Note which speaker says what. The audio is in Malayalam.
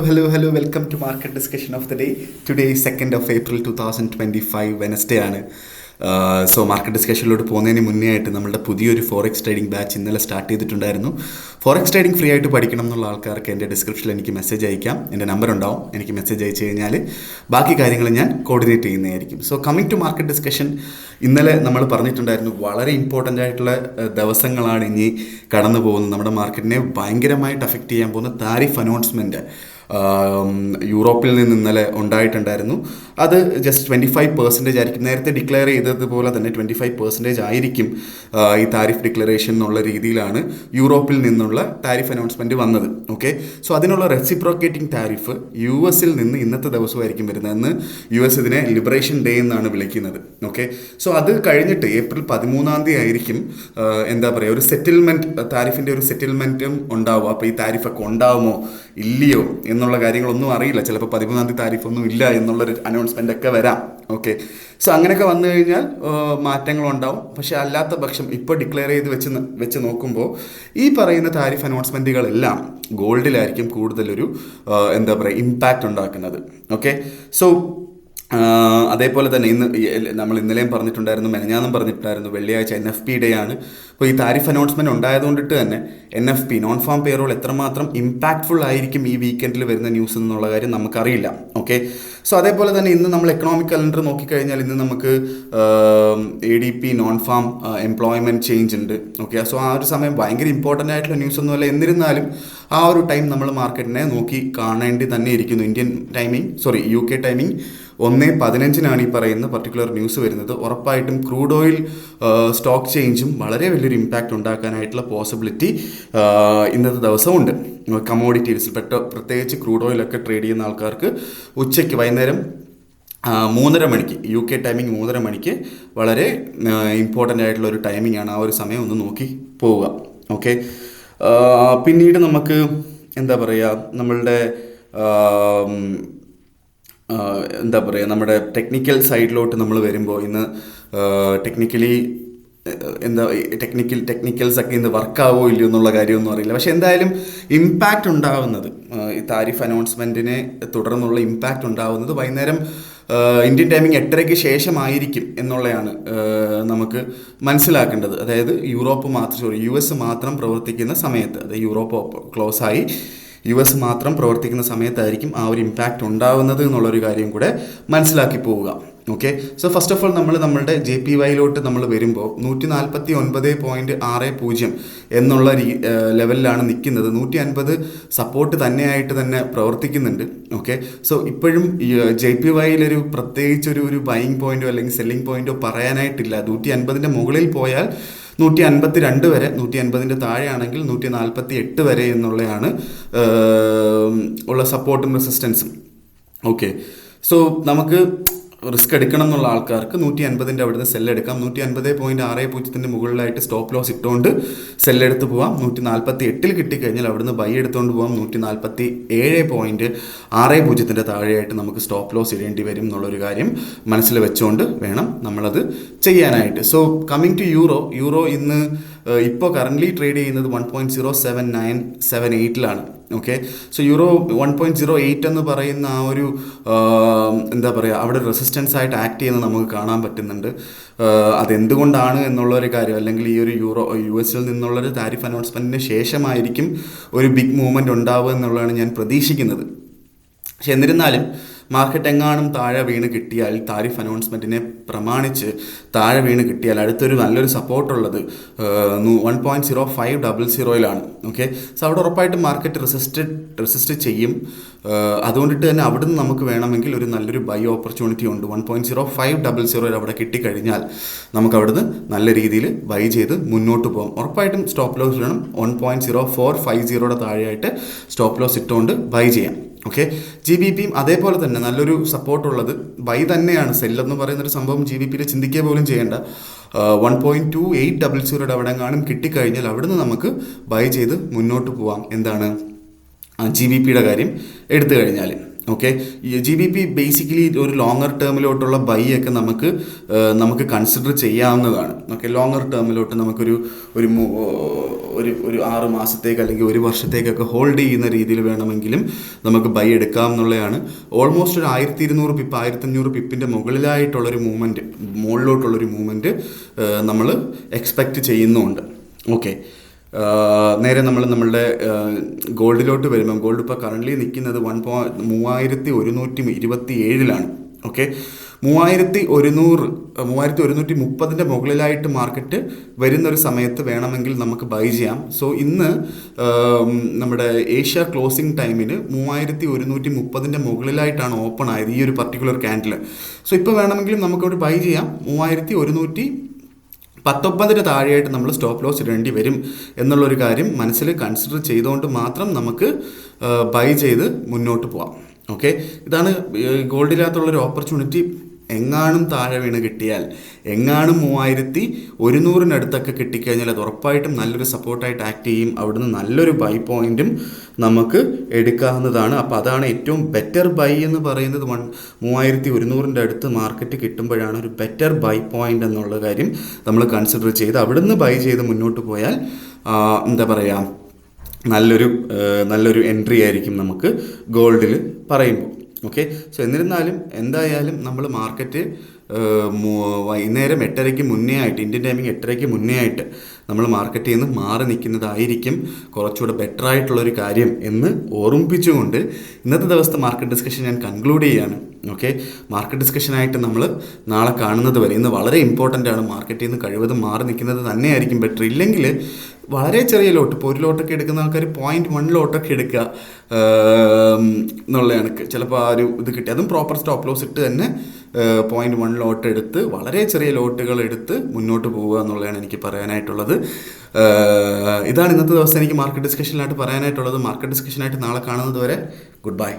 Speaker 1: Hello. Welcome to Market Discussion of the Day. Today is 2nd of April 2025, Wednesday ആണ്. സോ മാർക്കറ്റ് ഡിസ്കഷനിലോട്ട് പോകുന്നതിന് മുന്നേ ആയിട്ട് നമ്മളുടെ പുതിയൊരു ഫോറക്സ് ട്രേഡിംഗ് ബാച്ച് ഇന്നലെ സ്റ്റാർട്ട് ചെയ്തിട്ടുണ്ടായിരുന്നു. ഫോറക്സ് ട്രേഡിംഗ് ഫ്രീ ആയിട്ട് പഠിക്കണം എന്നുള്ള ആൾക്കാർക്ക് എൻ്റെ ഡിസ്ക്രിപ്ഷനിൽ എനിക്ക് മെസ്സേജ് അയക്കാം. എൻ്റെ നമ്പർ ഉണ്ടാവും. എനിക്ക് മെസ്സേജ് അയച്ചു കഴിഞ്ഞാൽ ബാക്കി കാര്യങ്ങൾ ഞാൻ കോർഡിനേറ്റ് ചെയ്യുന്നതായിരിക്കും. So coming to market discussion, ഇന്നലെ നമ്മൾ പറഞ്ഞിട്ടുണ്ടായിരുന്നു വളരെ ഇമ്പോർട്ടൻ്റ് ആയിട്ടുള്ള ദിവസങ്ങളാണ് ഇനി കടന്നു പോകുന്നത്. നമ്മുടെ മാർക്കറ്റിനെ ഭയങ്കരമായിട്ട് അഫക്റ്റ് ചെയ്യാൻ പോകുന്ന താരിഫ് അനൗൺസ്മെൻറ്റ് യൂറോപ്പിൽ നിന്ന് ഇന്നലെ ഉണ്ടായിട്ടുണ്ടായിരുന്നു. അത് ജസ്റ്റ് 25% ആയിരിക്കും. നേരത്തെ ഡിക്ലെയർ ചെയ്തതുപോലെ തന്നെ 25% ആയിരിക്കും ഈ താരിഫ് ഡിക്ലറേഷൻ എന്നുള്ള രീതിയിലാണ് യൂറോപ്പിൽ നിന്നുള്ള താരിഫ് അനൗൺസ്മെൻറ്റ് വന്നത്. ഓക്കെ, സോ അതിനുള്ള റെസിപ്രോക്കേറ്റിംഗ് താരിഫ് US നിന്ന് ഇന്നത്തെ ദിവസമായിരിക്കും വരുന്നത്. എന്ന് US ഇതിനെ ലിബറേഷൻ ഡേ എന്നാണ് വിളിക്കുന്നത്. ഓക്കെ, സോ അത് കഴിഞ്ഞിട്ട് ഏപ്രിൽ 13 ആയിരിക്കും എന്താ പറയുക, ഒരു സെറ്റിൽമെൻറ്റ്, താരിഫിൻ്റെ ഒരു സെറ്റിൽമെൻറ്റും ഉണ്ടാവും. അപ്പോൾ ഈ താരിഫൊക്കെ ഉണ്ടാവുമോ ഇല്ലയോ എന്നുള്ള കാര്യങ്ങളൊന്നും അറിയില്ല. ചിലപ്പോൾ 13 താരിഫൊന്നും ഇല്ല എന്നുള്ളൊരു അനൗൺസ്മെൻ്റ് ഒക്കെ വരാം. ഓക്കെ, സോ അങ്ങനെയൊക്കെ വന്നു കഴിഞ്ഞാൽ മാറ്റങ്ങളുണ്ടാവും. പക്ഷേ അല്ലാത്ത പക്ഷം ഇപ്പോൾ ഡിക്ലെയർ ചെയ്ത് വെച്ച് നോക്കുമ്പോൾ ഈ പറയുന്ന താരിഫ് അനൗൺസ്മെൻറ്റുകളെല്ലാം ഗോൾഡിലായിരിക്കും കൂടുതലൊരു എന്താ പറയുക ഇമ്പാക്റ്റ് ഉണ്ടാക്കുന്നത്. ഓക്കെ, സോ അതേപോലെ തന്നെ നമ്മൾ ഇന്നലെയും പറഞ്ഞിട്ടുണ്ടായിരുന്നു, മെനഞ്ഞാന്നും പറഞ്ഞിട്ടുണ്ടായിരുന്നു, വെള്ളിയാഴ്ച NFP ഡേ ആണ്. അപ്പോൾ ഈ താരിഫ് അനൗൺസ്മെൻറ്റ് ഉണ്ടായതുകൊണ്ടിട്ട് തന്നെ NFP നോൺ ഫാം പേറോൾ എത്രമാത്രം ഇമ്പാക്റ്റ്ഫുൾ ആയിരിക്കും ഈ വീക്കെൻഡിൽ വരുന്ന ന്യൂസ് എന്നുള്ള കാര്യം നമുക്കറിയില്ല. ഓക്കെ, സോ അതേപോലെ തന്നെ ഇന്ന് നമ്മൾ എക്കണോമിക് കലണ്ടർ നോക്കിക്കഴിഞ്ഞാൽ ഇന്ന് നമുക്ക് ADP non farm employment change ഉണ്ട്. ഓക്കെ, സോ ആ ഒരു സമയം ഭയങ്കര ഇമ്പോർട്ടൻ്റ് ആയിട്ടുള്ള ന്യൂസ് ഒന്നുമല്ല. എന്നിരുന്നാലും ആ ഒരു ടൈം നമ്മൾ മാർക്കറ്റിനെ നോക്കി കാണേണ്ടി തന്നെ ഇരിക്കുന്നു. UK ടൈമിംഗ് 1:15 ഈ പറയുന്ന പർട്ടിക്കുലർ ന്യൂസ് വരുന്നത്. ഉറപ്പായിട്ടും ക്രൂഡ് ഓയിൽ സ്റ്റോക്ക് ചേഞ്ചും വളരെ വലിയൊരു ഇമ്പാക്റ്റ് ഉണ്ടാക്കാനായിട്ടുള്ള പോസിബിലിറ്റി ഇന്നത്തെ ദിവസമുണ്ട്. കമ്മോഡിറ്റീസിൽ പ്രത്യേകിച്ച് ക്രൂഡ് ഓയിലൊക്കെ ട്രേഡ് ചെയ്യുന്ന ആൾക്കാർക്ക് ഉച്ചയ്ക്ക് വൈകുന്നേരം 3:30 മണിക്ക് UK ടൈമിംഗ് 3:30 മണിക്ക് വളരെ ഇമ്പോർട്ടൻ്റ് ആയിട്ടുള്ള ഒരു ടൈമിംഗ് ആണ്. ആ ഒരു സമയം ഒന്ന് നോക്കി പോവുക. ഓക്കെ, പിന്നീട് നമുക്ക് എന്താ പറയുക, നമ്മളുടെ നമ്മുടെ ടെക്നിക്കൽ സൈഡിലോട്ട് നമ്മൾ വരുമ്പോൾ ഇന്ന് ടെക്നിക്കൽസ് ഒക്കെ ഇന്ന് വർക്കാവോ ഇല്ലയോ എന്നുള്ള കാര്യമൊന്നും അറിയില്ല. പക്ഷെ എന്തായാലും ഇമ്പാക്റ്റ് ഉണ്ടാവുന്നത്, ഈ താരിഫ് അനൗൺസ്മെൻറ്റിനെ തുടർന്നുള്ള ഇമ്പാക്റ്റ് ഉണ്ടാവുന്നത് വൈകുന്നേരം ഇന്ത്യൻ ടൈമിംഗ് 8:30 ശേഷമായിരിക്കും എന്നുള്ളതാണ് നമുക്ക് മനസ്സിലാക്കേണ്ടത്. അതായത് US മാത്രം പ്രവർത്തിക്കുന്ന സമയത്ത്, അതായത് യൂറോപ്പ് ക്ലോസ് ആയി US മാത്രം പ്രവർത്തിക്കുന്ന സമയത്തായിരിക്കും ആ ഒരു ഇമ്പാക്റ്റ് ഉണ്ടാവുന്നത് എന്നുള്ളൊരു കാര്യം കൂടെ മനസ്സിലാക്കി പോവുക. Okay, so first of all നമ്മളുടെ JPYയിലോട്ട് നമ്മൾ വരുമ്പോൾ 149.60 എന്നുള്ള ലെവലിലാണ് നിൽക്കുന്നത്. 150 സപ്പോർട്ട് തന്നെയായിട്ട് തന്നെ പ്രവർത്തിക്കുന്നുണ്ട്. ഓക്കെ, സോ ഇപ്പോഴും JPYയിലൊരു പ്രത്യേകിച്ച് ഒരു ബൈയിങ് പോയിന്റോ അല്ലെങ്കിൽ സെല്ലിംഗ് പോയിന്റോ പറയാനായിട്ടില്ല. 150ൻ്റെ മുകളിൽ പോയാൽ 152 വരെ, 150ൻ്റെ താഴെയാണെങ്കിൽ 148 വരെ എന്നുള്ളതാണ് ഉള്ള സപ്പോർട്ടും റെസിസ്റ്റൻസും. ഓക്കെ, സോ നമുക്ക് റിസ്ക് എടുക്കണം എന്നുള്ള ആൾക്കാർക്ക് 150ൻ്റെ അവിടുന്ന് സെല്ലെടുക്കാം. 150.60 മുകളിലായിട്ട് സ്റ്റോപ്പ് ലോസ് ഇട്ടുകൊണ്ട് സെല്ലെടുത്ത് പോവാം. 148 കിട്ടിക്കഴിഞ്ഞാൽ അവിടുന്ന് ബൈ എടുത്തുകൊണ്ട് പോകാം. 147.60 താഴെയായിട്ട് നമുക്ക് സ്റ്റോപ്പ് ലോസ് ഇടേണ്ടി വരും എന്നുള്ളൊരു കാര്യം മനസ്സിൽ വെച്ചുകൊണ്ട് വേണം നമ്മളത് ചെയ്യാനായിട്ട്. സോ കമ്മിങ് ടു യൂറോ ഇന്ന് ഇപ്പോൾ കറൻ്റ്ലി ട്രേഡ് ചെയ്യുന്നത് 1.07978 ഓക്കെ, സോ യൂറോ 1.08 എന്ന് പറയുന്ന ആ ഒരു എന്താ പറയുക, അവിടെ റെസിസ്റ്റൻസ് ആയിട്ട് ആക്ട് ചെയ്യുന്നത് നമുക്ക് കാണാൻ പറ്റുന്നുണ്ട്. അതെന്തുകൊണ്ടാണ് എന്നുള്ളൊരു കാര്യം, അല്ലെങ്കിൽ ഈ ഒരു US നിന്നുള്ളൊരു താരിഫ് അനൗൺസ്മെൻറ്റിന് ശേഷമായിരിക്കും ഒരു ബിഗ് മൂവ്മെൻറ്റ് ഉണ്ടാവുക എന്നുള്ളതാണ് ഞാൻ പ്രതീക്ഷിക്കുന്നത്. പക്ഷെ എന്നിരുന്നാലും മാർക്കറ്റ് എങ്ങാനും താഴെ വീണ് കിട്ടിയാൽ, താരിഫ് അനൗൺസ്മെൻറ്റിനെ പ്രമാണിച്ച് താഴെ വീണ് കിട്ടിയാൽ അടുത്തൊരു നല്ലൊരു സപ്പോർട്ടുള്ളത് 1.0500 ഓക്കെ, സോ അവിടെ ഉറപ്പായിട്ടും മാർക്കറ്റ് റെസിസ്റ്റ് ചെയ്യും. അതുകൊണ്ടിട്ട് തന്നെ അവിടുന്ന് നമുക്ക് വേണമെങ്കിൽ ഒരു നല്ലൊരു ബൈ ഓപ്പർച്യൂണിറ്റി ഉണ്ട്. 1.0500 അവിടെ കിട്ടിക്കഴിഞ്ഞാൽ നമുക്ക് അവിടുന്ന് നല്ല രീതിയിൽ ബൈ ചെയ്ത് മുന്നോട്ട് പോകാം. ഉറപ്പായിട്ടും സ്റ്റോപ്പ് ലോസ് വേണം. 1.0450 താഴെയായിട്ട് സ്റ്റോപ്പ് ലോസ് ഇട്ടുകൊണ്ട് ബൈ ചെയ്യാം. ഓക്കെ, GBPയും അതേപോലെ തന്നെ നല്ലൊരു സപ്പോർട്ടുള്ളത് ബൈ തന്നെയാണ്. സെല്ലെന്ന് പറയുന്നൊരു സംഭവം GBPയിൽ ചിന്തിക്കുക പോലും ചെയ്യേണ്ട. 1.2800 അവിടെ എങ്ങാനും കിട്ടിക്കഴിഞ്ഞാൽ അവിടുന്ന് നമുക്ക് ബൈ ചെയ്ത് മുന്നോട്ട് പോവാം. എന്താണ് GBPയുടെ കാര്യം എടുത്തു കഴിഞ്ഞാൽ. ഓക്കെ. GBP ബേസിക്കലി ഒരു ലോങ്ങർ ടേമിലോട്ടുള്ള ബൈ ഒക്കെ നമുക്ക് കൺസിഡർ ചെയ്യാവുന്നതാണ്. ഓക്കെ, ലോങ്ങർ ടേമിലോട്ട് നമുക്കൊരു ഒരു ഒരു 6 മാസത്തേക്ക് അല്ലെങ്കിൽ 1 വർഷത്തേക്കൊക്കെ ഹോൾഡ് ചെയ്യുന്ന രീതിയിൽ വേണമെങ്കിലും നമുക്ക് ബൈ എടുക്കാമെന്നുള്ളതാണ്. ഓൾമോസ്റ്റ് ഒരു 1200 പിപ്പ് 1500 പിപ്പിൻ്റെ മുകളിലോട്ടുള്ളൊരു മൂവ്മെൻറ്റ് നമ്മൾ എക്സ്പെക്റ്റ് ചെയ്യുന്നുണ്ട്. ഓക്കെ, നേരെ നമ്മളുടെ ഗോൾഡിലോട്ട് വരുമ്പം ഗോൾഡ് ഇപ്പോൾ കറൻ്റ്ലി നിൽക്കുന്നത് 3127 ഓക്കെ, 3130 മുകളിലായിട്ട് മാർക്കറ്റ് വരുന്നൊരു സമയത്ത് വേണമെങ്കിൽ നമുക്ക് ബൈ ചെയ്യാം. സോ ഇന്ന് നമ്മുടെ ഏഷ്യ ക്ലോസിംഗ് ടൈമിന് 3130 മുകളിലായിട്ടാണ് ഓപ്പൺ ആയത് ഈ ഒരു പർട്ടിക്കുലർ ക്യാൻഡിൽ. സോ ഇപ്പോൾ വേണമെങ്കിലും നമുക്കവിടെ ബൈ ചെയ്യാം. 3119 താഴെയായിട്ട് നമ്മൾ സ്റ്റോപ്പ് ലോസ് ഇടേണ്ടി വരും എന്നുള്ളൊരു കാര്യം മനസ്സിൽ കൺസിഡർ ചെയ്തുകൊണ്ട് മാത്രം നമുക്ക് ബൈ ചെയ്ത് മുന്നോട്ട് പോവാം. ഓക്കെ, ഇതാണ് ഗോൾഡിനകത്തുള്ളൊരു ഓപ്പർച്യൂണിറ്റി. എങ്ങാനും താഴെ വീണ് കിട്ടിയാൽ, എങ്ങാനും 3100 കിട്ടിക്കഴിഞ്ഞാൽ അത് ഉറപ്പായിട്ടും നല്ലൊരു സപ്പോർട്ടായിട്ട് ആക്ട് ചെയ്യും. അവിടുന്ന് നല്ലൊരു ബൈ പോയിന്റും നമുക്ക് എടുക്കാവുന്നതാണ്. അപ്പോൾ അതാണ് ഏറ്റവും ബെറ്റർ ബൈ എന്ന് പറയുന്നത്. 3100 മാർക്കറ്റ് കിട്ടുമ്പോഴാണ് ഒരു ബെറ്റർ ബൈ പോയിന്റ് എന്നുള്ള കാര്യം നമ്മൾ കൺസിഡർ ചെയ്ത് അവിടുന്ന് ബൈ ചെയ്ത് മുന്നോട്ട് പോയാൽ എന്താ പറയുക, നല്ലൊരു എൻട്രി ആയിരിക്കും നമുക്ക് ഗോൾഡിൽ പറയുമ്പോൾ. ഓക്കെ, സോ എന്നിരുന്നാലും എന്തായാലും നമ്മൾ മാർക്കറ്റ് വൈകുന്നേരം 8:30 മുന്നേ ആയിട്ട്, ഇന്ത്യൻ ടൈമിംഗ് 8:30 മുന്നേ ആയിട്ട് നമ്മൾ മാർക്കറ്റിൽ നിന്ന് മാറി നിൽക്കുന്നതായിരിക്കും കുറച്ചുകൂടെ ബെറ്റർ ആയിട്ടുള്ളൊരു കാര്യം എന്ന് ഓർമ്മിപ്പിച്ചുകൊണ്ട് ഇന്നത്തെ ദിവസത്തെ മാർക്കറ്റ് ഡിസ്കഷൻ ഞാൻ കൺക്ലൂഡ് ചെയ്യാണ്. ഓക്കെ, മാർക്കറ്റ് ഡിസ്കഷനായിട്ട് നമ്മൾ നാളെ കാണുന്നത് വരെ. ഇന്ന് വളരെ ഇമ്പോർട്ടൻ്റ് ആണ്. മാർക്കറ്റിൽ നിന്ന് കഴിവതും മാറി നിൽക്കുന്നത് തന്നെയായിരിക്കും ബെറ്റർ. ഇല്ലെങ്കിൽ വളരെ ചെറിയ ലോട്ട്, ഇപ്പോൾ 1 ലോട്ടൊക്കെ എടുക്കുന്ന ആൾക്കാർ 0.1 ലോട്ടൊക്കെ എടുക്കുക എന്നുള്ള കണക്ക് ചിലപ്പോൾ ആ ഒരു ഇത് കിട്ടി. അതും പ്രോപ്പർ സ്റ്റോപ്പ് ലോസ് ഇട്ട് തന്നെ 0.1 ലോട്ട് എടുത്ത് വളരെ ചെറിയ ലോട്ടുകൾ എടുത്ത് മുന്നോട്ട് പോവുക എന്നുള്ളതാണ് എനിക്ക് പറയാനായിട്ടുള്ളത്. ഇതാണ് ഇന്നത്തെ ദിവസം എനിക്ക് മാർക്കറ്റ് ഡിസ്കഷനിലായിട്ട് പറയാനായിട്ടുള്ളത്. മാർക്കറ്റ് ഡിസ്കഷനായിട്ട് നാളെ കാണുന്നത് വരെ ഗുഡ് ബൈ.